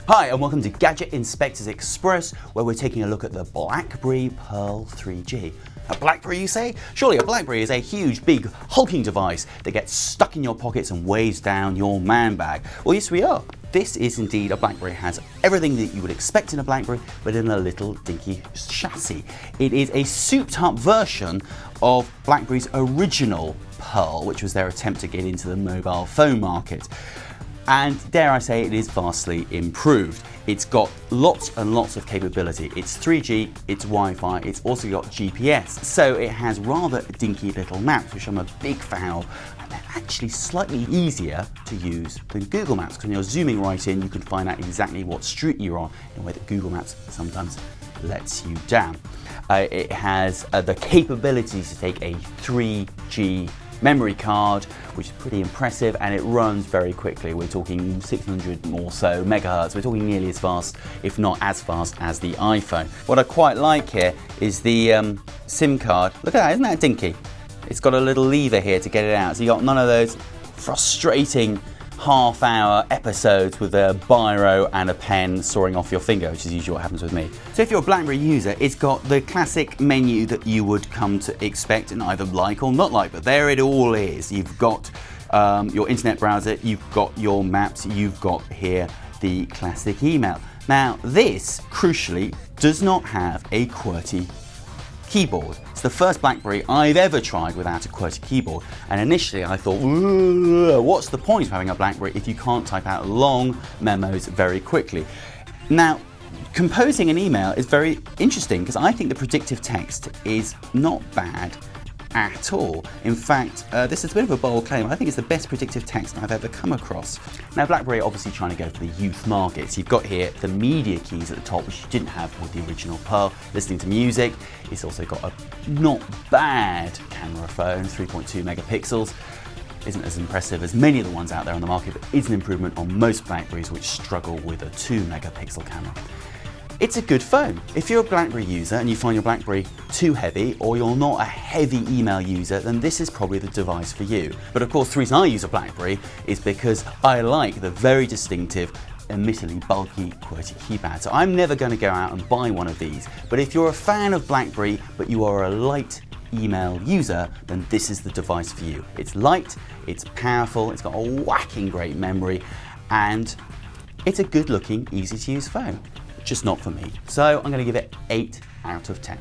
Hi and welcome to Gadget Inspectors Express, where we're taking a look at the Blackberry Pearl 3G. A Blackberry, you say? Surely a Blackberry is a huge, big, hulking device that gets stuck in your pockets and weighs down your man bag. Well, yes we are. This is indeed a Blackberry. It has everything that you would expect in a Blackberry, but in a little dinky chassis. It is a souped-up version of BlackBerry's original Pearl, which was their attempt to get into the mobile phone market. And dare I say, it is vastly improved. It's got lots and lots of capability. It's 3G, it's Wi-Fi, it's also got GPS. So it has rather dinky little maps, which I'm a big fan of. And they're actually slightly easier to use than Google Maps, because when you're zooming right in, you can find out exactly what street you're on in a way that Google Maps sometimes lets you down. It has the capability to take a 3G memory card, which is pretty impressive, and it runs very quickly. We're talking 600 or so megahertz. We're talking nearly as fast, if not as fast, as the iPhone. What I quite like here is the SIM card. Look at that, isn't that dinky? It's got a little lever here to get it out, so you got none of those frustrating half-hour episodes with a biro and a pen soaring off your finger, which is usually what happens with me. So if you're a BlackBerry user, it's got the classic menu that you would come to expect and either like or not like, but there it all is. You've got your internet browser, you've got your maps, you've got here the classic email. Now this, crucially, does not have a QWERTY keyboard. It's the first BlackBerry I've ever tried without a QWERTY keyboard, and initially I thought, what's the point of having a BlackBerry if you can't type out long memos very quickly? Now, composing an email is very interesting because I think the predictive text is not bad at all. In fact, this is a bit of a bold claim. I think it's the best predictive text I've ever come across. Now, BlackBerry are obviously trying to go for the youth market. So you've got here the media keys at the top, which you didn't have with the original Pearl. Listening to music. It's also got a not bad camera phone, 3.2 megapixels. Isn't as impressive as many of the ones out there on the market, but is an improvement on most BlackBerries which struggle with a 2 megapixel camera. It's a good phone. If you're a BlackBerry user and you find your BlackBerry too heavy, or you're not a heavy email user, then this is probably the device for you. But of course, the reason I use a BlackBerry is because I like the very distinctive, admittedly bulky QWERTY keypad. So I'm never going to go out and buy one of these. But if you're a fan of BlackBerry, but you are a light email user, then this is the device for you. It's light, it's powerful, it's got a whacking great memory, and it's a good looking, easy to use phone. Just not for me. So I'm going to give it 8 out of 10.